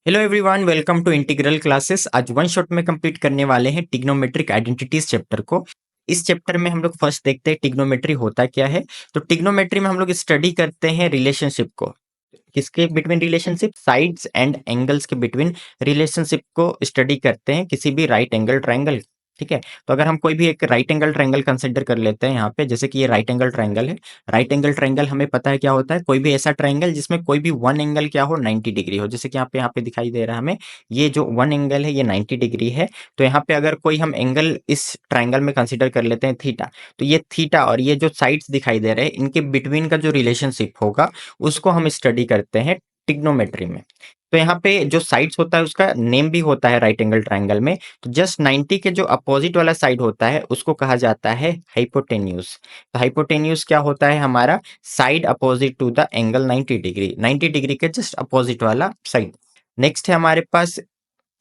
Hello everyone, welcome to integral classes. आज one shot में complete करने वाले हैं टिग्नोमेट्रिक आइडेंटिटीज चैप्टर को। इस चैप्टर में हम लोग फर्स्ट देखते हैं टिग्नोमेट्री होता क्या है। तो टिग्नोमेट्री में हम लोग स्टडी करते हैं रिलेशनशिप को, किसके between relationship, sides and angles के बिटवीन रिलेशनशिप को स्टडी करते हैं किसी भी राइट एंगल ट्रायंगल। ठीक है, तो अगर हम कोई भी एक राइट एंगल ट्रायंगल कंसिडर कर लेते हैं यहाँ पे, जैसे कि ये राइट एंगल ट्रायंगल है। राइट एंगल ट्रायंगल हमें पता है क्या होता है, कोई भी ऐसा ट्रायंगल जिसमें कोई भी वन एंगल क्या हो 90 डिग्री हो। जैसे कि यहाँ पे दिखाई दे रहा है हमें, ये जो वन एंगल है ये 90 डिग्री है। तो यहाँ पे अगर कोई हम एंगल इस ट्रायंगल में कंसिडर कर लेते हैं थीटा, तो ये थीटा और ये जो साइड्स दिखाई दे रहे हैं इनके बिटवीन का जो रिलेशनशिप होगा उसको हम स्टडी करते हैं टिग्नोमेट्री में। तो यहाँ पे जो साइड्स होता है उसका नेम भी होता है राइट एंगल ट्रायंगल में। तो जस्ट 90 के जो अपोजिट वाला साइड होता है उसको कहा जाता है हाइपोटेन्यूज। तो हाइपोटेन्यूज क्या होता है, हमारा side opposite to the angle 90 degree, 90 degree के जस्ट अपोजिट वाला साइड। नेक्स्ट है हमारे पास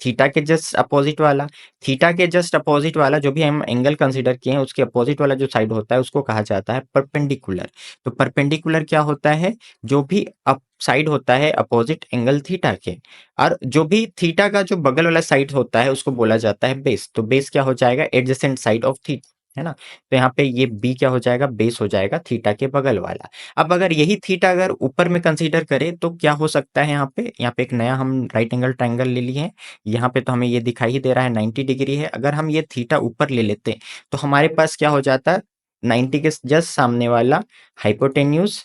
थीटा के जस्ट अपोजिट वाला। थीटा के जस्ट अपोजिट वाला जो भी हम एंगल कंसीडर किए हैं उसके अपोजिट वाला जो साइड होता है उसको कहा जाता है परपेंडिकुलर। तो परपेंडिकुलर क्या होता है, जो भी अप साइड होता है अपोजिट एंगल थीटा के, और जो भी थीटा का जो बगल वाला साइड होता है उसको बोला जाता है बेस। तो बेस क्या हो जाएगा, एडजेसेंट साइड ऑफ थीटा, है ना। तो यहाँ पे ये बी क्या हो जाएगा, बेस हो जाएगा थीटा के बगल वाला। अब अगर यही थीटा अगर ऊपर में कंसीडर करें तो क्या हो सकता है, यहाँ पे एक नया हम राइट एंगल ट्रायंगल ले लिए हैं। यहाँ पे तो हमें ये दिखाई ही दे रहा है 90 डिग्री है। अगर हम ये थीटा ऊपर ले लेते तो हमारे पास क्या हो जाता है, 90 के जस्ट सामने वाला हाइपोटेन्यूज,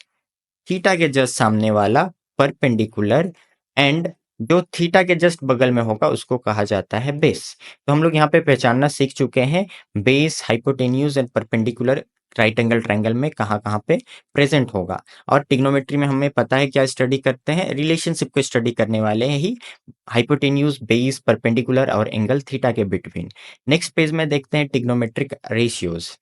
थीटा के जस्ट सामने वाला परपेंडिकुलर, एंड जो थीटा के जस्ट बगल में होगा उसको कहा जाता है बेस। तो हम लोग यहाँ पे पहचानना सीख चुके हैं base, hypotenuse and perpendicular right angle triangle में कहाँ कहाँ पे प्रेजेंट होगा। और टिग्नोमेट्री में हमें पता है क्या स्टडी करते हैं, रिलेशनशिप को स्टडी करने वाले हैं ही हाइपोटेन्यूज, बेस, परपेंडिकुलर और एंगल थीटा के बिटवीन। नेक्स्ट पेज में देखते हैं trigonometric ratios.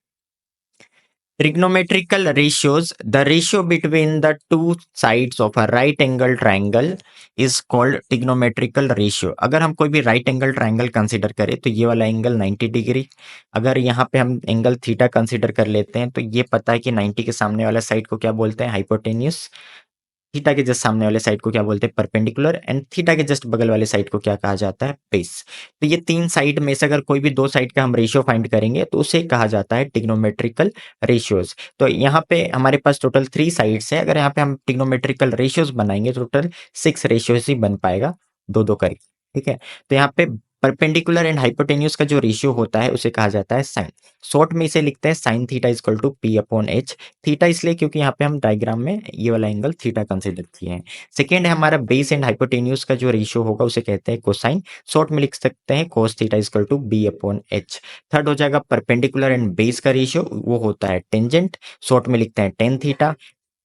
Trigonometrical ratios, the ratio between the two sides of a right angle triangle is called trigonometrical ratio। अगर हम कोई भी राइट एंगल ट्रायंगल कंसीडर करें तो ये वाला एंगल 90 डिग्री, अगर यहाँ पे हम एंगल थीटा कंसीडर कर लेते हैं तो ये पता है कि 90 के सामने वाला साइड को क्या बोलते हैं, हाइपोटेन्यूस। थीटा के जस्ट सामने वाले साइड को क्या बोलते हैं, परपेंडिकुलर, एंड थीटा के जस्ट बगल वाले साइड को क्या कहा जाता है, बेस। तो ये तीन साइड में से अगर कोई भी दो साइड का हम रेशियो फाइंड करेंगे तो उसे कहा जाता है टिग्नोमेट्रिकल रेशियोज। तो यहाँ पे हमारे पास टोटल 3 साइड्स है, अगर यहाँ पे हम टिग्नोमेट्रिकल रेशियोज बनाएंगे तो टोटल 6 रेशियोज ही बन पाएगा, दो दो करके। ठीक है, तो यहाँ पे परपेंडिकुलर एंड हाइपोटेन्यूज का जो रेशियो होता है उसे कहा जाता है साइन। शॉर्ट में इसे लिखते हैं sine theta equal to P upon H. Theta इसलिए क्योंकि यहाँ पे हम डायग्राम में ये वाला एंगल थीटा कंसीडर किए हैं। सेकेंड है हमारा बेस एंड हाइपोटेन्यूज का जो रेशियो होगा उसे कहते हैं कोसाइन। शॉर्ट में लिख सकते हैं cos theta equal to B upon H. Third हो जाएगा परपेंडिकुलर एंड बेस का रेशियो, वो होता है टेंजेंट। शॉर्ट में लिखते हैं tan theta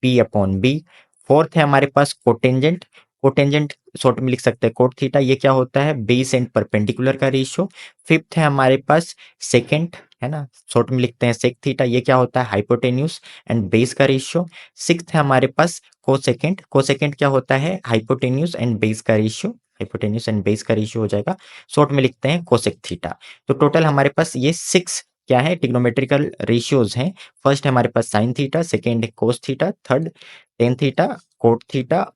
P upon B. Fourth है हमारे पास कोटेंजेंट। कोटेंजेंट शॉर्ट में लिख सकते हैं कोट थीटा, ये क्या होता है, बेस एंड परपेंडिकुलर का रेशियो। फिफ्थ है हमारे पास सेकेंट, है ना, शॉर्ट में लिखते हैं सेक थीटा, ये क्या होता है, हाइपोटेन्यूज एंड बेस का रेशियो। सिक्स्थ है हमारे पास कोसेकेंट। कोसेकेंट क्या होता है, हाइपोटेन्यूज एंड बेस का रेशियो। हाइपोटेन्यूज एंड बेस का रेशियो हो जाएगा, शॉर्ट में लिखते हैं कोसेक थीटा। तो टोटल हमारे पास ये 6 क्या है, टिग्नोमेट्रिकल रेशियोज हैं। फर्स्ट है हमारे पास साइन थीटा, सेकेंड है cos theta, third tan theta, cot theta,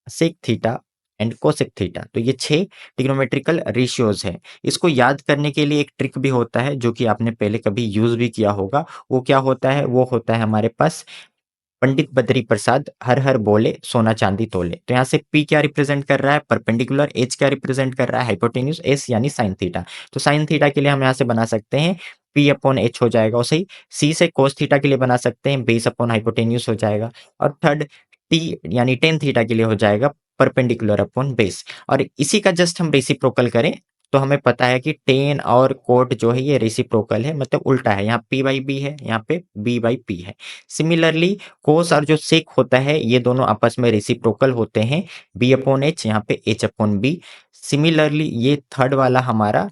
sec theta and cosec theta. तो ये 6 ट्रिग्नोमेट्रिकल रेशियोज है। इसको याद करने के लिए एक ट्रिक भी होता है जो कि आपने पहले कभी यूज भी किया होगा। वो क्या होता है, वो होता है हमारे पास पंडित बद्री प्रसाद हर हर बोले सोना चांदी तोले। तो यहाँ से पी क्या रिप्रेजेंट कर रहा है, परपेंडिकुलर, एच क्या रिप्रेजेंट कर रहा है, हाइपोटेन्यूज, एस यानी साइन थीटा। तो साइन थीटा के लिए हम यहाँ से बना सकते हैं पी अपॉन एच हो जाएगा, और सही सी से कोस थीटा के लिए बना सकते हैं बेस अपॉन हाइपोटेन्यूज हो जाएगा, और थर्ड टी यानी टेन थीटा के लिए हो जाएगा परपेंडिकुलर अपॉन बेस। और इसी का जस्ट हम रेसिप्रोकल करें तो हमें पता है कि टेन और कोट जो है ये रेसिप्रोकल है, मतलब उल्टा है, यहाँ पी बाई बी है, यहाँ पे बी बाई पी है। सिमिलरली कोस और जो सेक होता है ये दोनों आपस में रेसिप्रोकल होते हैं, बी अपॉन एच, यहाँ पे एच अपॉन बी। सिमिलरली ये थर्ड वाला हमारा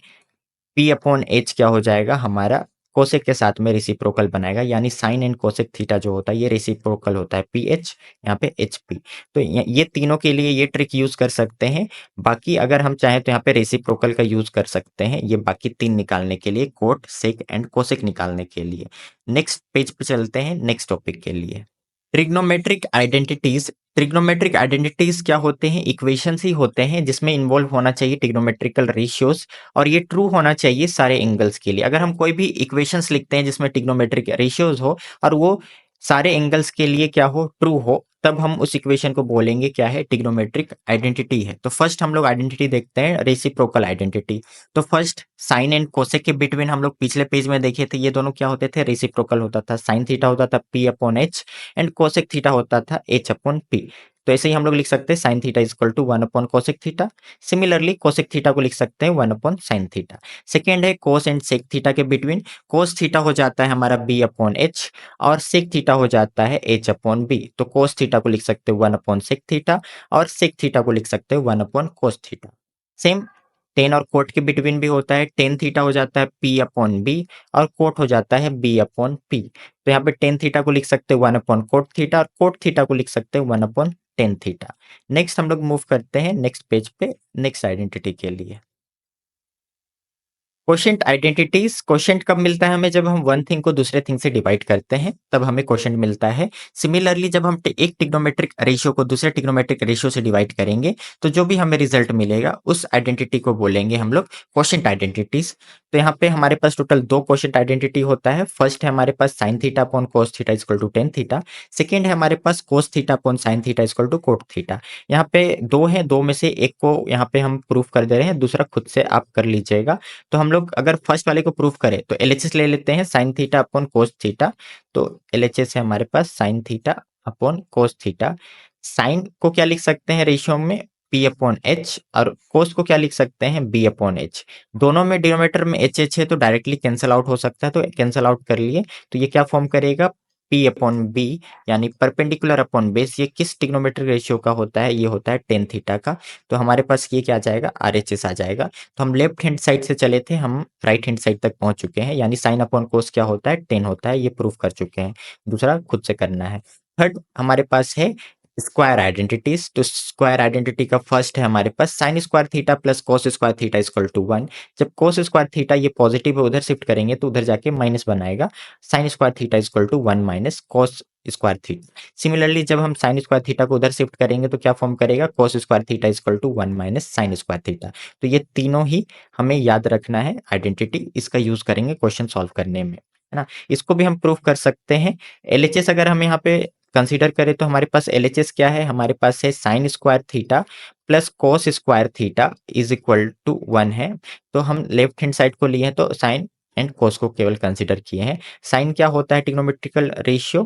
पी अपॉन एच क्या हो जाएगा, हमारा कोसेक के साथ में रेसिप्रोकल बनाएगा, यानी साइन एंड कोसेक थीटा जो होता है ये रेसिप्रोकल होता है, पी एच यहाँ पे एच पी। तो ये तीनों के लिए ये ट्रिक यूज कर सकते हैं। बाकी अगर हम चाहें तो यहाँ पे रेसिप्रोकल का यूज कर सकते हैं, ये बाकी 3 निकालने के लिए, कोट, सेक एंड कोसेक निकालने के लिए। नेक्स्ट पेज पे चलते हैं नेक्स्ट टॉपिक के लिए। ट्रिग्नोमेट्रिक आइडेंटिटीज ट्रिग्नोमेट्रिक आइडेंटिटीज क्या होते हैं? इक्वेशंस ही होते हैं जिसमें इन्वॉल्व होना चाहिए ट्रिग्नोमेट्रिकल रेशियोज, और ये ट्रू होना चाहिए सारे एंगल्स के लिए। अगर हम कोई भी इक्वेशंस लिखते हैं जिसमें ट्रिग्नोमेट्रिक रेशियोज हो और वो सारे एंगल्स के लिए क्या हो, ट्रू हो, तब हम उस इक्वेशन को बोलेंगे क्या है, ट्रिग्नोमेट्रिक आइडेंटिटी है। तो फर्स्ट हम लोग आइडेंटिटी देखते हैं, रेसिप्रोकल आइडेंटिटी। तो फर्स्ट साइन एंड कोसेक के बिटवीन हम लोग पिछले पेज में देखे थे, ये दोनों क्या होते थे, रेसिप्रोकल होता था। साइन थीटा होता था P upon H and cosec theta होता था एच अपॉन पी। तो ऐसे ही हम लोग लिख सकते हैं sine theta equal to 1 upon cosec theta. Similarly cosec theta को लिख सकते हैं 1 अपॉन साइन थीटा। सेकेंड है कोस एंड सेक थीटा के बिटवीन, कोस थीटा हो जाता है हमारा बी अपॉन एच और सेक थीटा हो जाता है एच अपॉन बी। तो कोस थीटा को लिख सकते हैं 1 अपॉन सेक थीटा और सेक थीटा को लिख सकते हैं 1 upon cos theta. Same ten और कोट के बिटवीन भी होता है, टेन थीटा हो जाता है पी अपॉन बी और कोट हो जाता है बी अपॉन पी। तो यहाँ पे टेन थीटा को लिख सकते हैं 1 अपॉन कोट थीटा और कोट थीटा को लिख सकते हैं 1 अपॉन टेन थीटा। नेक्स्ट हम लोग मूव करते हैं नेक्स्ट पेज पे, नेक्स्ट आइडेंटिटी के लिए। क्वोशंट आइडेंटिटीज, क्वोशंट कब मिलता है हमें, जब हम वन थिंग को दूसरे थिंग से डिवाइड करते हैं तब हमें क्वोशंट मिलता है। सिमिलरली जब हम एक ट्रिग्नोमेट्रिक रेशियो को दूसरे ट्रिग्नोमेट्रिक रेशियो से डिवाइड करेंगे तो जो भी हमें रिजल्ट मिलेगा उस आइडेंटिटी को बोलेंगे हम लोग क्वोशंट आइडेंटिटीज। तो यहाँ पे हमारे पास टोटल दो क्वोशंट आइडेंटिटी होता है। फर्स्ट है हमारे पास sine theta upon cos theta equal to tan theta. Second है हमारे पास cos theta upon sine theta equal to cot theta. यहाँ पे दो है, दो में से एक को यहाँ पे हम प्रूफ कर दे रहे हैं, दूसरा खुद से आप कर लीजिएगा। तो हम लोग अगर फर्स्ट वाले को प्रूफ करें तो एलएचएस ले लेते हैं sine theta upon cos theta. तो एलएचएस है हमारे पास sine theta upon cos theta. Sine को क्या लिख सकते हैं रेशियो में, पी अपॉन एच, और कोस को क्या लिख सकते हैं, बी अपॉन एच। दोनों में डिनोमिनेटर में एच एच है तो डायरेक्टली कैंसिल आउट हो सकता है, तो कैंसिल आउट कर लिए। तो ये क्या फॉर्म करेगा, पी अपॉन बी यानी परपेंडिकुलर अपॉन बेस। ये किस ट्रिग्नोमेट्रिक रेशियो का होता है, ये होता है टेन थीटा का। तो हमारे पास ये क्या आ जाएगा, आरएचएस आ जाएगा। तो हम लेफ्ट हैंड साइड से चले थे, हम राइट हैंड साइड तक पहुंच चुके हैं, यानी साइन अपॉन कोस क्या होता है, 10 होता है, ये प्रूफ कर चुके हैं। दूसरा खुद से करना है। थर्ड हमारे पास है स्क्वायर आइडेंटिटीज। तो स्क्वायर आइडेंटिटी का फर्स्ट है हमारे पास sine square theta plus cos square theta equal to 1। जब कोस स्क्वायर थीटा ये पॉजिटिव है, उधर शिफ्ट करेंगे तो उधर जाके माइनस बनाएगा, sine square theta equal to 1 minus cos square theta. Similarly जब हम साइन स्क्वायर थीटा को उधर शिफ्ट करेंगे तो क्या फॉर्म करेगा, cos square theta equal to 1 minus sine square theta. तो ये तीनों ही हमें याद रखना है आइडेंटिटी, इसका यूज करेंगे क्वेश्चन सॉल्व करने में, है ना। इसको भी हम प्रूफ कर सकते हैं। एलएचएस अगर हम यहाँ पे कंसीडर करें तो हमारे पास एलएचएस क्या है, हमारे पास है sine square theta plus cos square theta is equal to 1 है। तो हम लेफ्ट हैंड साइड को लिए हैं तो साइन एंड कोस को केवल कंसीडर किए हैं। साइन क्या होता है, trigonometrical ratio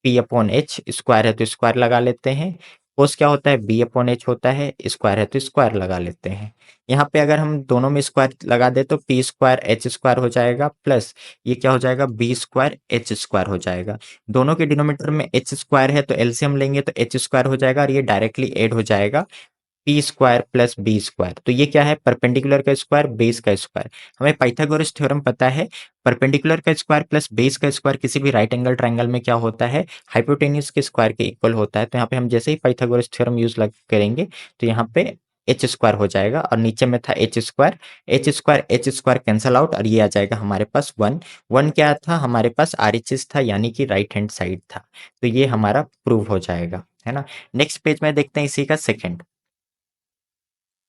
P upon H, square है तो स्क्वायर लगा लेते हैं। कोस क्या होता है, बी अपॉन एच होता है, स्क्वायर है तो स्क्वायर लगा लेते हैं। यहाँ पे अगर हम दोनों में स्क्वायर लगा दे तो पी स्क्वायर एच स्क्वायर हो जाएगा, प्लस ये क्या हो जाएगा, बी स्क्वायर एच स्क्वायर हो जाएगा। दोनों के डिनोमिनेटर में एच स्क्वायर है तो एलसीएम लेंगे तो एच स्क्वायर हो जाएगा और ये डायरेक्टली ऐड हो जाएगा P square plus B square. तो ये क्या है, परपेंडिकुलर का स्क्वायर बेस का स्क्वायर। हमें पाइथागोरस थ्योरम पता है, परपेंडिकुलर का स्क्वायर प्लस बेस का स्क्वायर किसी भी राइट एंगल ट्रायंगल में क्या होता है, हाइपोटेन्यूज के स्क्वायर के इक्वल होता है। तो यहाँ पे हम जैसे ही पाइथागोरस थ्योरम यूज करेंगे तो यहाँ पे एच स्क्वायर हो जाएगा और नीचे में था H square, H square cancel out और ये आ जाएगा हमारे पास 1। 1 क्या था, हमारे पास आरएचएस था यानी कि राइट हैंड साइड था। तो ये हमारा प्रूव हो जाएगा, है ना। नेक्स्ट पेज में देखते हैं इसी का second,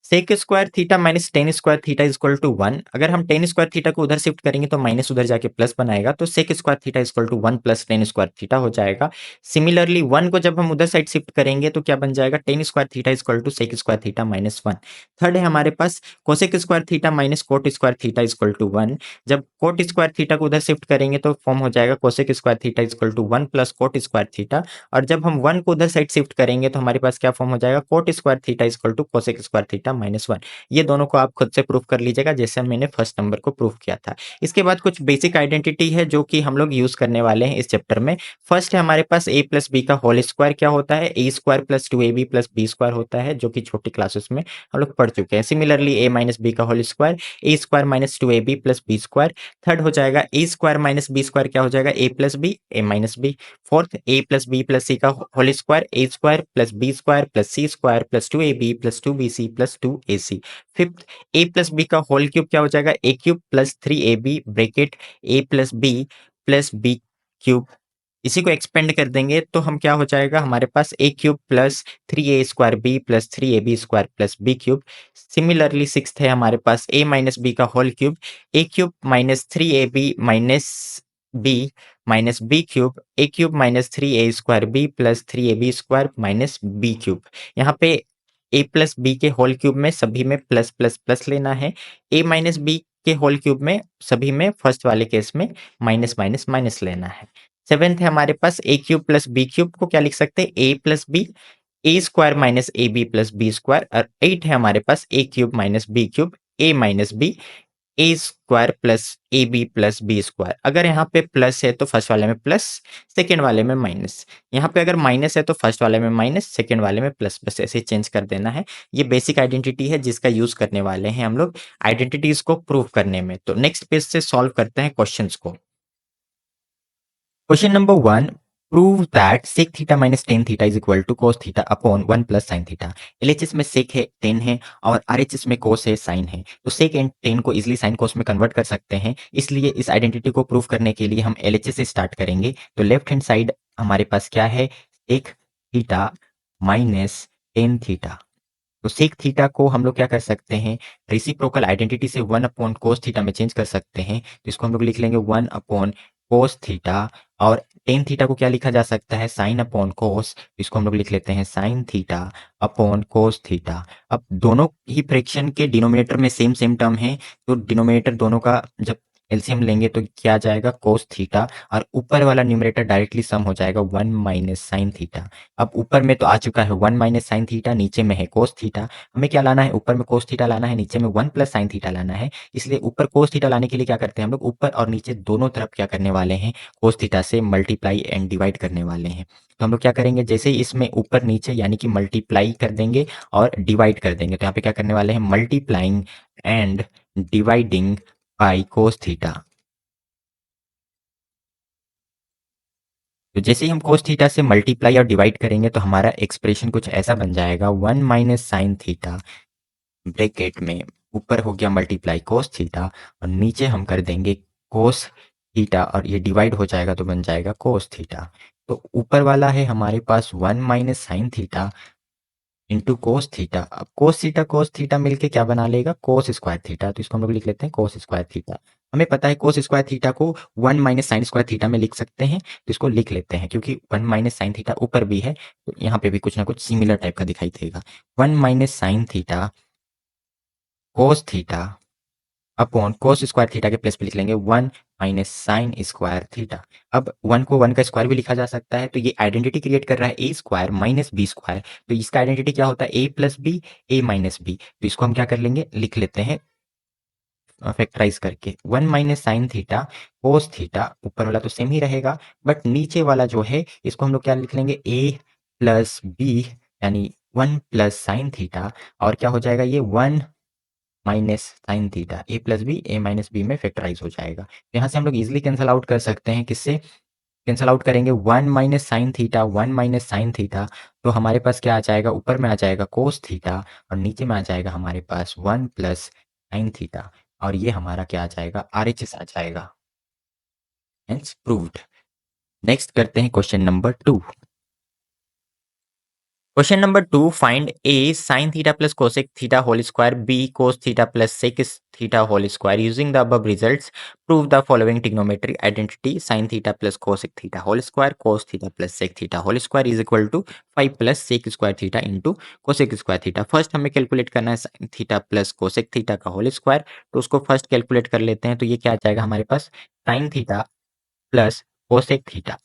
sec square theta minus tan square theta equal to 1। अगर हम टेन स्क्वायर थीटा को उधर शिफ्ट करेंगे तो माइनस उधर जाके प्लस बनाएगा, तो sec square theta equal to 1 plus tan square theta हो जाएगा। सिमिलरली 1 को जब हम उधर साइड शिफ्ट करेंगे तो क्या बन जाएगा, tan square theta equal to sec square theta minus 1। Third है हमारे पास cosec square theta minus cot square theta equal to 1। जब कोट स्क्वायर थीटा को उधर शिफ्ट करेंगे तो फॉर्म हो जाएगा cosec square theta equal to 1 plus cot square theta. और जब हम 1 को उधर साइड शिफ्ट करेंगे तो हमारे पास क्या फॉर्म हो जाएगा, cot square theta equal to cosec square theta minus 1। ये दोनों को आप खुद से प्रूफ कर लीजिएगा जैसे मैंने फर्स्ट नंबर को प्रूफ किया था। इसके बाद कुछ बेसिक आइडेंटिटी है जो कि हम लोग यूज करने वाले हैं इस चैप्टर में। फर्स्ट है हमारे पास ए प्लस बी का होल स्क्वायर क्या होता है, A square plus two A B plus B square होता है, जो कि छोटी क्लासेस में हम लोग पढ़ चुके हैं। सिमिलरली ए माइनस बी का whole square, A square minus two A B plus B square. Third हो जाएगा A square minus B square क्या हो जाएगा, A plus B A minus B. Fourth A plus B plus C का whole square, A square plus B square plus C square plus two A B plus two B C plus two A C. Fifth A plus B का whole cube क्या हो जाएगा, A cube plus three A B bracket A plus B cube इसी को expand कर देंगे तो हम क्या हो जाएगा हमारे पास A cube plus 3a² B plus 3ab² plus B cube. Similarly sixth है हमारे पास a माइनस बी का whole cube, A cube minus 3ab minus B minus B cube, A cube minus 3a² B plus 3ab² minus B cube. यहाँ पे a plus B के whole cube में सभी में प्लस प्लस प्लस लेना है, a minus B के whole cube में सभी में फर्स्ट वाले केस में माइनस माइनस माइनस लेना है। सेवेंथ है हमारे पास A cube plus B cube को क्या लिख सकते हैं A plus B, A square minus A B plus B square. और एट है हमारे पास A cube minus B cube, A minus B, A square plus A B plus B square. अगर यहाँ पे प्लस है तो फर्स्ट वाले में प्लस, सेकेंड वाले में माइनस। यहाँ पे अगर माइनस है तो फर्स्ट वाले में माइनस, सेकेंड वाले में प्लस, बस ऐसे चेंज कर देना है। ये बेसिक आइडेंटिटी है जिसका यूज करने वाले हैं हम लोग आइडेंटिटीज को प्रूव करने में। तो नेक्स्ट पेज से सॉल्व करते हैं क्वेश्चंस को। Question number 1, prove that sec theta minus tan theta is equal to cos theta upon 1 plus sin theta. LHS में sec है, tan है और आरएचएस में cos है, sin है। तो sec एंड tan को इजीली sin cos में कन्वर्ट कर सकते हैं, इसलिए इस आइडेंटिटी को प्रूव करने के लिए हम एलएचएस से स्टार्ट करेंगे। तो लेफ्ट हैंड साइड हमारे पास क्या है, sec theta minus tan theta. तो sec थीटा को हम लोग क्या कर सकते हैं, रेसिप्रोकल आइडेंटिटी से 1 अपॉन cos थीटा में चेंज कर सकते हैं। तो इसको हम लोग लिख लेंगे 1 अपॉन cos थीटा। और tan थीटा को क्या लिखा जा सकता है, sin अपॉन cos। इसको हम लोग लिख लेते हैं sin theta upon cos theta. अब दोनों ही फ्रैक्शन के डिनोमिनेटर में सेम सेम टर्म है, तो डिनोमिनेटर दोनों का जब एलसीएम लेंगे तो क्या आ जाएगा, cos थीटा। और ऊपर वाला न्यूमरेटर डायरेक्टली सम हो जाएगा 1 माइनस sin थीटा। अब ऊपर में तो आ चुका है 1 माइनस sin थीटा, नीचे में है cos थीटा। हमें क्या लाना है, ऊपर में cos थीटा लाना है, नीचे में 1 प्लस sin थीटा लाना है। इसलिए ऊपर cos थीटा लाने के लिए क्या करते हैं हम लोग, ऊपर और नीचे दोनों तरफ क्या करने वाले हैं, cos थीटा से मल्टीप्लाई एंड डिवाइड करने वाले हैं। तो हम लोग क्या करेंगे, जैसे ही इसमें ऊपर नीचे यानी कि मल्टीप्लाई कर देंगे और डिवाइड कर देंगे, तो यहाँ पे क्या करने वाले हैं, multiplying and dividing by cos theta. तो जैसे ही हम cos थीटा से मल्टीप्लाई और डिवाइड करेंगे तो हमारा एक्सप्रेशन कुछ ऐसा बन जाएगा, 1 माइनस साइन थीटा ब्रैकेट में ऊपर हो गया मल्टीप्लाई cos थीटा और नीचे हम कर देंगे cos थीटा और ये डिवाइड हो जाएगा तो बन जाएगा cos थीटा। तो ऊपर वाला है हमारे पास 1 minus sine theta into cos theta. अब कोस थीटा मिलके क्या बना लेगा, कोस स्क्वायर थीटा। तो इसको हम लोग लिख लेते हैं कोस स्क्वायर थीटा। हमें पता है कोस स्क्वायर थीटा को 1 माइनस साइन स्क्वायर थीटा में लिख सकते हैं, तो इसको लिख लेते हैं क्योंकि 1 माइनस साइन थीटा ऊपर भी है तो यहाँ पे भी कुछ ना कुछ सिमिलर टाइप का दिखाई देगा। 1 minus sine theta cos theta upon कोस स्क्वायर थीटा के प्लेस पे लिख लेंगे 1 माइनस साइन स्क्वायर थीटा। अब 1 को 1 का स्क्वायर भी लिखा जा सकता है, तो ये आइडेंटिटी क्रिएट कर रहा है A square minus B square. तो इसका आइडेंटिटी क्या होता है, ए plus B, A minus B. तो इसको हम क्या कर लेंगे, लिख लेते हैं फैक्टराइज करके 1 minus sine theta cos theta. ऊपर वाला तो सेम ही रहेगा बट नीचे वाला जो है इसको हम लोग क्या लिख लेंगे, ए प्लस बी यानी 1 प्लस साइन थीटा। और क्या हो जाएगा ये 1 minus sine theta, A plus B A minus B में फैक्टराइज हो जाएगा। तो यहाँ से हम लोग इजिली कैंसल आउट कर सकते हैं, किससे कैंसल आउट करेंगे, 1 minus sine theta 1 minus sine theta. तो हमारे पास क्या आ जाएगा, ऊपर में आ जाएगा कोस थीटा और नीचे में आ जाएगा हमारे पास 1 प्लस साइन थीटा। और ये हमारा क्या आ जाएगा, आरएचएस आ जाएगा। Hence proved. नेक्स्ट करते हैं question number 2। Question number 2, find A sine theta plus cosec theta whole square, B cos theta plus sec theta whole square. Using the above results prove the following trigonometric identity, sine theta plus cosec theta whole square cos theta plus sec theta whole square is equal to 5 plus sec square theta into cosec square theta. First हमें calculate करना है sine theta plus cosec theta का whole square, तो उसको first calculate कर लेते हैं। तो ये क्या आ जाएगा हमारे पास, sine theta plus cosec theta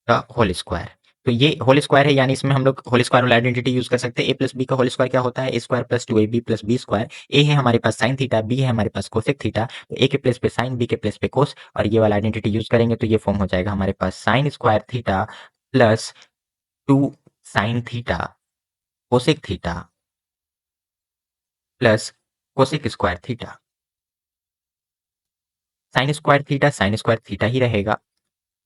का होल स्क्वायर। तो ये होल स्क्वायर है यानी इसमें हम लोग होल स्क्वायर वाला आइडेंटिटी यूज कर सकते हैं। ए प्लस बी का होल स्क्वायर क्या होता है, A square plus 2ab plus B square. A है हमारे पास साइन थीटा, बी है हमारे पास कोसेक थीटा। तो ए के प्लेस पे साइन, बी के प्लेस पे कोस और ये वाला आइडेंटिटी यूज करेंगे तो ये फॉर्म हो जाएगा हमारे पास sine square theta plus 2 sine theta cosec theta plus cosec square theta. Sine square theta ही रहेगा।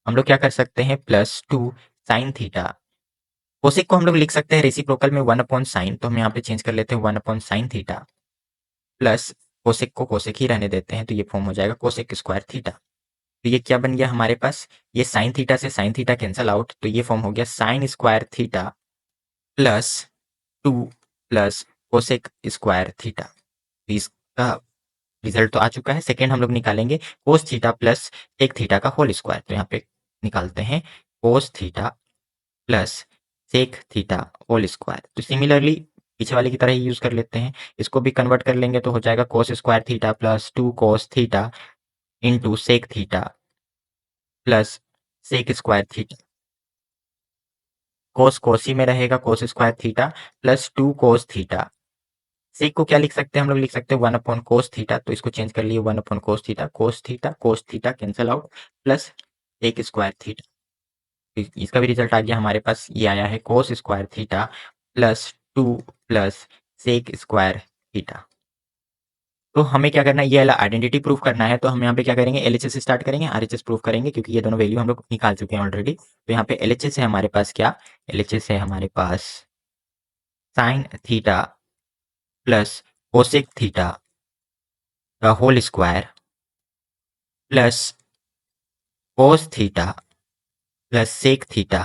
हम लोग क्या कर सकते हैं, प्लस 2 साइन थीटा। कोसेक को हम लोग लिख सकते हैं रेसिप्रोकल में 1 अपॉन साइन, तो हम यहाँ पे चेंज कर लेते हैं 1 upon sine theta plus cosec को कोसेक ही रहने देते हैं, तो ये फॉर्म हो जाएगा कोसेक स्क्वायर थीटा तो ये क्या बन गया हमारे पास, ये साइन थीटा से साइन थीटा कैंसल आउट, तो ये फॉर्म हो गया sign square theta plus 2 plus cosec square theta. तो इसका रिजल्ट तो आ चुका है। सेकेंड हम लोग निकालेंगे cos theta plus sec theta का होल स्क्वायर। तो यहाँ पे निकालते हैं cos theta plus sec theta whole square. तो सिमिलरली पीछे वाले की तरह ही यूज कर लेते हैं, इसको भी कन्वर्ट कर लेंगे तो हो जाएगा cos square theta plus 2 cos theta into sec theta plus sec square theta. Cos cos ही में रहेगा, cos square theta plus 2 cos theta. Sec को क्या लिख सकते हैं हम लोग, लिख सकते हैं 1 अपॉन कोस थीटा, तो इसको चेंज कर लिए 1 upon cos theta cancel out plus sec square theta. तो इसका भी रिजल्ट आ गया हमारे पास, ये आया है cos square theta plus 2 plus sec square theta. तो हमें क्या करना है, ये वाला आइडेंटिटी प्रूफ करना है, तो हम यहाँ पे क्या करेंगे, एलएचएस से स्टार्ट करेंगे, आरएचएस प्रूफ करेंगे, क्योंकि ये दोनों वैल्यू हम लोग निकाल चुके हैं ऑलरेडी। तो यहाँ पे एलएचएस है हमारे पास क्या, एलएचएस है हमारे पास sine theta plus cosec theta का whole square plus cos theta plus sec theta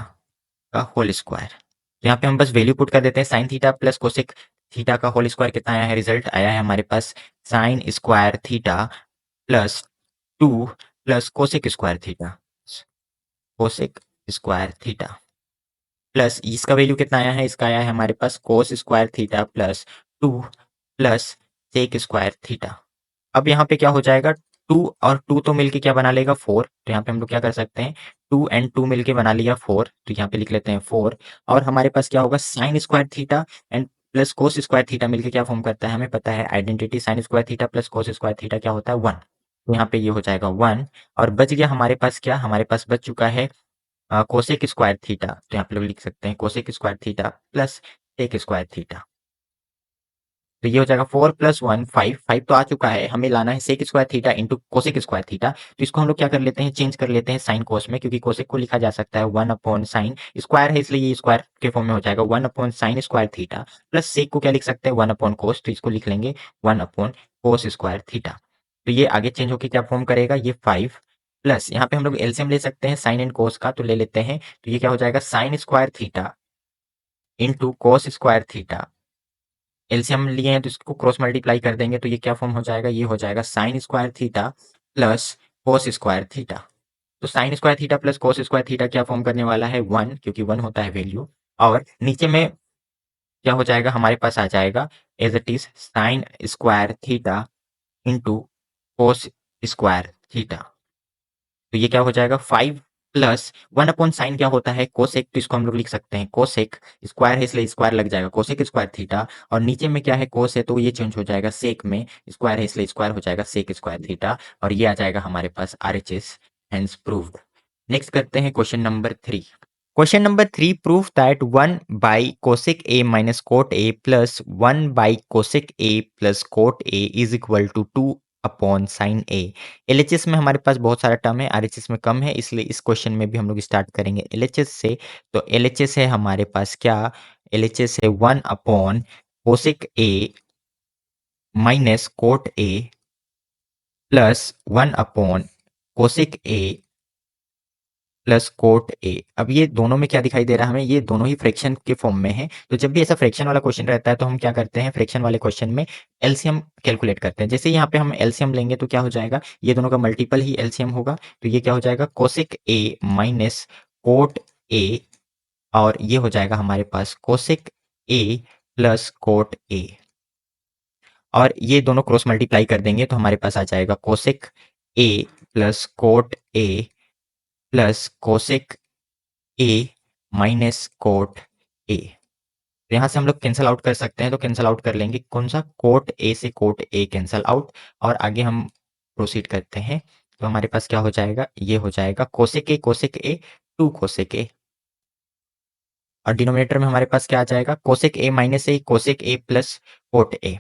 का होल स्क्वायर। तो यहाँ पे हम बस वैल्यू पुट कर देते हैं, sine theta plus cosec theta का होल स्क्वायर कितना आया है, रिजल्ट आया है हमारे पास sine square theta plus 2 plus cosec square theta, cosec square theta plus इसका वैल्यू कितना आया है, इसका आया है हमारे पास cos square theta plus 2 plus sec square theta. अब यहाँ पे क्या हो जाएगा, 2 और 2 तो मिलके क्या बना लेगा 4। तो यहाँ पे हम लोग क्या कर सकते हैं, 2 एंड 2 मिलके बना लिया 4, तो यहाँ पे लिख लेते हैं 4। और हमारे पास क्या होगा, sign square theta and plus cos square theta मिलके क्या फॉर्म करता है, हमें पता है identity, sign square theta plus cos square theta क्या होता है 1। तो यहाँ पे ये हो जाएगा 1, और बच गया हमारे पास क्या, हमारे पास बच चुका है कोसेक स्क्वायर थीटा। तो यहाँ पे लोग लिख सकते हैं cosec square theta plus sec square theta. तो ये हो जाएगा 4 प्लस 1 5, 5 तो आ चुका है, हमें लाना है sec square theta into cosec square theta. तो इसको हम लोग क्या कर लेते हैं, चेंज कर लेते हैं साइन कोस में, क्योंकि कोसेक को लिखा जा सकता है 1 अपॉन साइन, स्क्वायर है इसलिए ये स्क्वायर के फॉर्म में हो जाएगा 1 upon sine square theta plus sec को क्या लिख सकते हैं 1 अपॉन कोस, तो इसको लिख लेंगे 1 अपॉन कोस स्क्वायर थीटा। तो ये आगे चेंज होकर क्या फॉर्म करेगा, ये 5 प्लस यहाँ पे हम लोग एलसीएम ले सकते हैं साइन एंड कोस का, तो ले लेते हैं। तो ये क्या हो जाएगा, sine square theta into cos square theta, LCM लिए हैं तो इसको क्रॉस मल्टीप्लाई कर देंगे, तो ये क्या फॉर्म हो जाएगा, ये हो जाएगा sine square theta plus cos square theta. तो sine square theta plus cos square theta क्या फॉर्म करने वाला है 1, क्योंकि 1 होता है वैल्यू। और नीचे में क्या हो जाएगा, हमारे पास आ जाएगा as it is sine square theta into cos square theta. तो ये क्या हो जाएगा 5 प्लस 1 अपॉन साइन क्या होता है कोसेक, तो इसको हम लोग लिख सकते हैं कोसेक, स्क्वायर है इसलिए स्क्वायर लग जाएगा कोसेक स्क्वायर थीटा, और नीचे में क्या है कोस है तो ये चेंज हो जाएगा सेक में, स्क्वायर है इसलिए स्क्वायर हो जाएगा सेक स्क्वायर थीटा, और ये आ जाएगा हमारे पास आरएचएस, हेंस प्रूव्ड। नेक्स्ट करते हैं question number 3। Question number 3, prove that 1 by cosec A minus cot A plus 1 by cosec A plus cot A is equal to 2 upon sine A. LHS में हमारे पास बहुत सारा टर्म है, RHS में कम है, इसलिए इस क्वेश्चन में भी हम लोग स्टार्ट करेंगे एलएचएस से। तो एलएचएस है हमारे पास क्या, एलएचएस है 1 upon cosec A minus cot A plus 1 upon cosec A plus cot ए। अब ये दोनों में क्या दिखाई दे रहा है हमें, ये दोनों ही फ्रैक्शन के फॉर्म में है। तो जब भी ऐसा फ्रैक्शन वाला क्वेश्चन रहता है तो हम क्या करते हैं, फ्रैक्शन वाले क्वेश्चन में एलसीएम कैलकुलेट करते हैं। जैसे यहाँ पे हम एलसीएम लेंगे तो क्या हो जाएगा, ये दोनों का मल्टीपल ही एलसीएम होगा, तो ये क्या हो जाएगा cosec A minus cot A, और ये हो जाएगा हमारे पास cosec A plus cot A, और ये दोनों क्रॉस मल्टीप्लाई कर देंगे तो हमारे पास आ जाएगा cosec A plus cot A plus cosec A minus cot ए। तो यहाँ से हम लोग कैंसल आउट कर सकते हैं, तो कैंसल आउट कर लेंगे, कौन सा, कोट ए से कोट ए कैंसल आउट, और आगे हम प्रोसीड करते हैं। तो हमारे पास क्या हो जाएगा, ये हो जाएगा कोसेक ए 2 कोसेक ए, और डिनोमिनेटर में हमारे पास क्या आ जाएगा, cosec A minus A cosec A plus cot ए।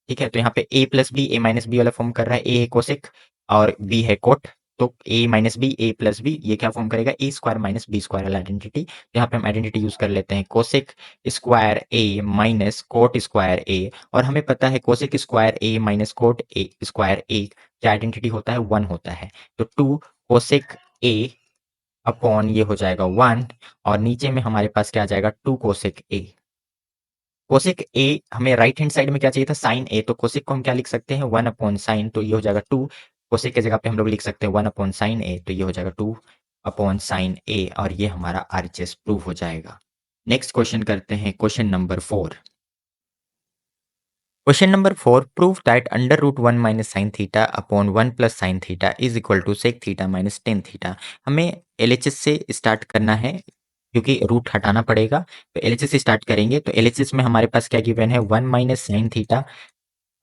ठीक है, तो यहाँ पे ए plus B A minus B वाला फॉर्म कर रहा है, ए है कोसेक और बी है कोट, तो A minus B A plus B ये क्या फॉर्म करेगा, A square minus B square वाला आइडेंटिटी। यहाँ पे हम आइडेंटिटी यूज कर लेते हैं cosec square A minus cot square A, और हमें पता है cosec square A minus cot A square A क्या आइडेंटिटी होता है, 1 होता है। तो 2 कोसेक ए अपॉन ये हो जाएगा 1 और नीचे में हमारे पास क्या आ जाएगा 2 कोसेक ए। कोसेक ए हमें राइट हैंड साइड में क्या चाहिए था साइन ए, तो कोसेक को हम क्या लिख सकते हैं 1 अपॉन साइन, तो ये हो जाएगा 2। कोसेक की जगह पे हम लोग लिख सकते हैं 1 अपॉन साइन ए, तो ये हो जाएगा 2 अपॉन साइन ए और ये हमारा आरएचएस प्रूव हो जाएगा। नेक्स्ट क्वेश्चन करते हैं question number 4। Question number 4, prove that under root 1 minus sine theta upon 1 plus sine theta is equal to sec theta minus tan theta. हमें एलएचएस से स्टार्ट करना है क्योंकि रूट हटाना पड़ेगा, तो एलएचएस से स्टार्ट करेंगे। तो एलएचएस में हमारे पास क्या गिवन है 1 minus sine theta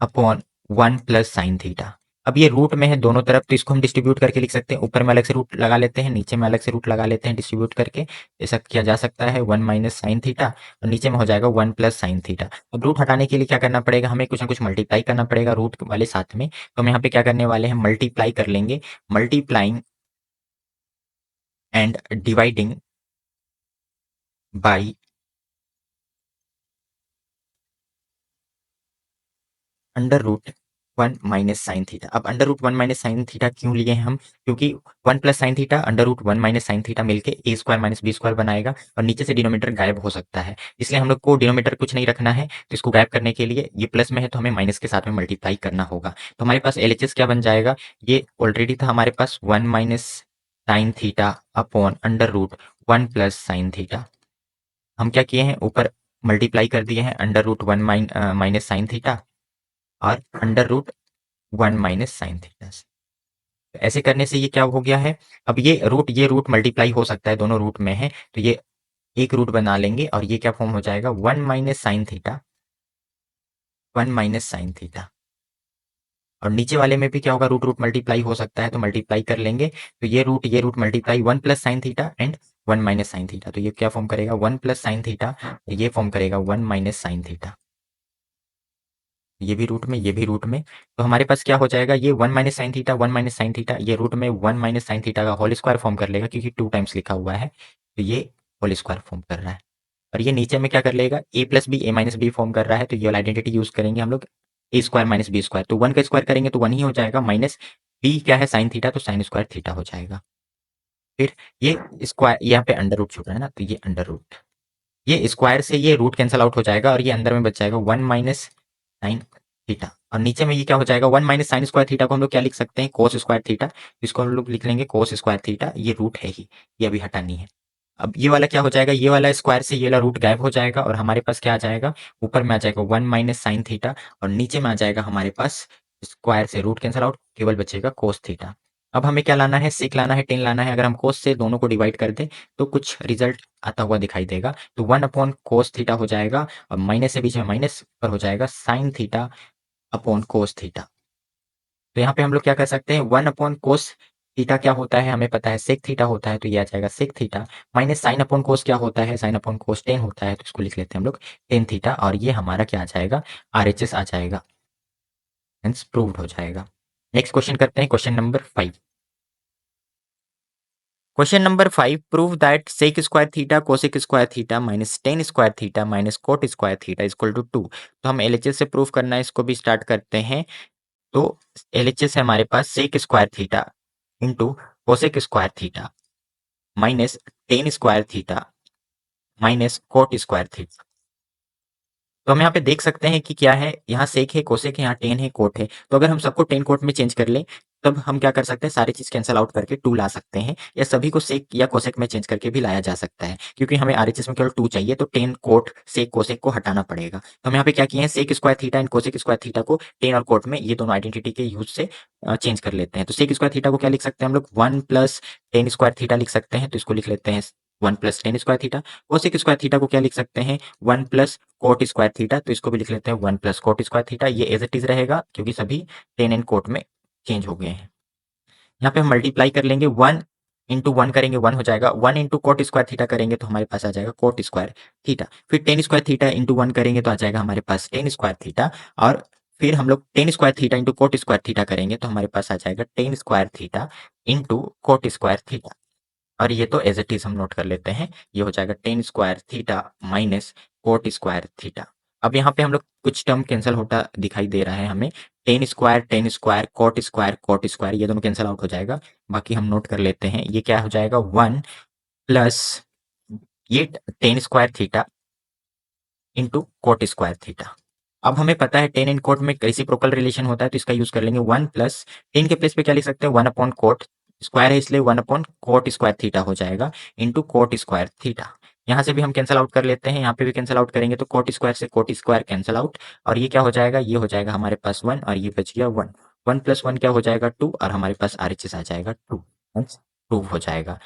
upon 1 plus sine theta. अब ये रूट में है दोनों तरफ, तो इसको हम डिस्ट्रीब्यूट करके लिख सकते हैं। ऊपर में अलग से रूट लगा लेते हैं, नीचे में अलग से रूट लगा लेते हैं डिस्ट्रीब्यूट करके। ऐसा किया जा सकता है 1 माइनस साइन थीटा और नीचे में हो जाएगा 1 प्लस साइन थीटा। अब रूट हटाने के लिए क्या करना पड़ेगा, हमें कुछ ना कुछ मल्टीप्लाई करना पड़ेगा रूट वाले साथ में। तो हम यहाँ पे क्या करने वाले हैं मल्टीप्लाई कर लेंगे, multiplying and dividing by under root 1 minus sine theta. अब under root 1 minus sine theta क्यों लिए हैं हम, क्योंकि 1 plus sine theta under root 1 minus sine theta मिलके A square minus B square बनाएगा और नीचे से डिनोमीटर गायब हो सकता है, इसलिए हम लोग को डिनोमीटर कुछ नहीं रखना है। तो इसको गायब करने के लिए ये प्लस में है तो हमें माइनस के साथ में मल्टीप्लाई करना होगा। तो हमारे पास एलएचएस क्या बन जाएगा, ये ऑलरेडी था हमारे पास 1 minus sine theta upon under root 1 plus sine theta. हम क्या किए हैं ऊपर मल्टीप्लाई कर दिए हैं under root 1 minus sine theta और under root 1 minus sine theta से। तो ऐसे करने से ये क्या हो गया है, अब ये रूट मल्टीप्लाई हो सकता है, दोनों रूट में है तो ये एक रूट बना लेंगे और ये क्या फॉर्म हो जाएगा 1 minus sine theta, 1 minus sine theta. और नीचे वाले में भी क्या होगा रूट रूट मल्टीप्लाई हो सकता है तो मल्टीप्लाई कर लेंगे, तो ये root multiply 1 plus sine theta and 1 minus sine theta, तो ये क्या फॉर्म करेगा 1 प्लस साइन थीटा, ये फॉर्म करेगा 1 माइनस साइन थीटा। ये भी रूट में, ये भी रूट में, तो हमारे पास क्या हो जाएगा ये 1 minus sine theta, 1 minus sine theta, ये रूट में 1 माइनस साइन थीटा का होल स्क्वायर फॉर्म कर लेगा क्योंकि 2 टाइम्स लिखा हुआ है, तो ये होल स्क्वायर फॉर्म कर रहा है। और ये नीचे में क्या कर लेगा ए plus B A minus B form कर रहा है, तो ये वाला आइडेंटिटी यूज करेंगे हम लोग ए स्क्वायर माइनस बी स्क्वायर, तो 1 का स्क्वायर करेंगे तो 1 ही हो जाएगा, माइनस बी क्या है साइन थीटा, तो साइन स्क्वायर थीटा हो जाएगा। फिर ये स्क्वायर यहाँ पे अंडर रूट छूट रहा है ना, तो ये अंडर रूट, ये स्क्वायर से ये रूट कैंसिल आउट हो जाएगा और ये अंदर में बच जाएगा 1 माइनस साइन थीटा। और नीचे में ये क्या हो जाएगा 1 माइनस साइन स्क्वायर थीटा को हम लोग क्या लिख सकते हैं कोस स्क्वायर थीटा, इसको हम लोग लिख लेंगे कोस स्क्वायर थीटा, ये रूट है ही, ये अभी हटानी है। अब ये वाला क्या हो जाएगा, ये वाला स्क्वायर से ये वाला रूट गायब हो जाएगा और हमारे पास क्या आ जाएगा ऊपर में आ जाएगा 1 माइनस साइन थीटा और नीचे में आ जाएगा हमारे पास स्क्वायर से रूट कैंसिल आउट, केवल बचेगा कोस थीटा। अब हमें क्या लाना है सेक लाना है टेन लाना है, अगर हम कोस से दोनों को डिवाइड कर दें तो कुछ रिजल्ट आता हुआ दिखाई देगा, तो 1 अपॉन कोस थीटा हो जाएगा और माइनस से बीच में माइनस पर हो जाएगा sign theta upon cos theta. तो यहाँ पे हम लोग क्या कर सकते हैं 1 अपॉन कोस थीटा क्या होता है हमें पता है सेक थीटा होता है, तो ये आ जाएगा sec theta, minus sine upon cos क्या होता है साइन अपॉन कोस टेन होता है, तो इसको लिख लेते हैं हम लोग टेन थीटा और ये हमारा क्या आ जाएगा आरएचएस आ जाएगा, हेंस प्रूव्ड हो जाएगा। नेक्स्ट क्वेश्चन करते हैं question number 5। Question number 5, prove that sec square theta cosec square theta minus tan square theta minus cot square theta is equal to 2। तो हम एलएचएस से प्रूव करना है, इसको भी स्टार्ट करते हैं। तो एलएचएस है हमारे पास sec square theta into cosec square theta minus tan square theta minus cot square theta. तो हम यहाँ पे देख सकते हैं कि क्या है, यहाँ सेक है कोसेक है यहाँ टेन है कोट है, तो अगर हम सबको टेन कोट में चेंज कर लें तब हम क्या कर सकते हैं सारी चीज कैंसिल आउट करके 2 ला सकते हैं, या सभी को सेक या कोसेक में चेंज करके भी लाया जा सकता है, क्योंकि हमें आरएचएस में केवल 2 चाहिए तो टेन कोट सेक कोसेक को हटाना पड़ेगा। तो हम यहाँ पे क्या किए हैं sec square theta and cosec square theta को टेन और कोट में ये दोनों आइडेंटिटी के यूज से चेंज कर लेते हैं। तो सेक स्क्वायर थीटा को क्या लिख सकते हैं हम लोग 1 प्लस टेन स्क्वायर थीटा लिख सकते हैं, तो इसको लिख लेते हैं 1 plus tan square theta. Cosec square theta को क्या लिख सकते हैं 1 प्लस कोट स्क्वायर थीटा, तो इसको भी लिख लेते हैं 1 प्लस कोट स्क्वायर थीटा, ये एज इट इज रहेगा क्योंकि सभी टेन एंड कोट में चेंज हो गए हैं। यहाँ पे हम मल्टीप्लाई कर लेंगे 1 इंटू 1 करेंगे 1 हो जाएगा, 1 इंटू कोट स्क्वायर थीटा करेंगे तो हमारे पास आ जाएगा कोट स्क्वायर थीटा, फिर टेन स्क्वायर थीटा इंटू 1 करेंगे तो आ जाएगा हमारे पास टेन स्क्वायर थीटा, और फिर हम लोग ten square theta into coat square theta करेंगे तो हमारे पास आ जाएगा tan square theta into coat square theta. और ये तो एज इट इज हम नोट कर लेते हैं, ये हो जाएगा tan square theta minus cot square theta. अब यहाँ पे हम लोग कुछ टर्म कैंसिल होता दिखाई दे रहा है हमें। टेन स्क्वायर कॉट स्क्वायर ये दोनों कैंसिल आउट हो जाएगा। बाकी हम नोट कर लेते हैं, ये क्या हो जाएगा 1 प्लस ये tan square theta into cot square theta. अब हमें पता है टेन एंड कोट में रेसिप्रोकल रिलेशन होता है, तो इसका यूज कर लेंगे 1 प्लस टेन के प्लेस पे क्या लिख सकते हैं 1 अपॉन कोट स्क्वायर है इसलिए 1 अपॉन कोट स्क्वायर थीटा हो जाएगा इंटू कोट स्क्वायर थीटा। यहाँ से भी हम कैंसिल आउट कर लेते हैं, यहाँ पे भी कैंसिल आउट करेंगे तो कोट स्क्वायर से कोट स्क्वायर कैंसिल आउट और ये क्या हो जाएगा, ये हो जाएगा हमारे पास 1 और ये बच गया 1। 1 प्लस 1 क्या हो जाएगा 2 और हमारे पास RHS आ जाएगा 2 हो जाएगा।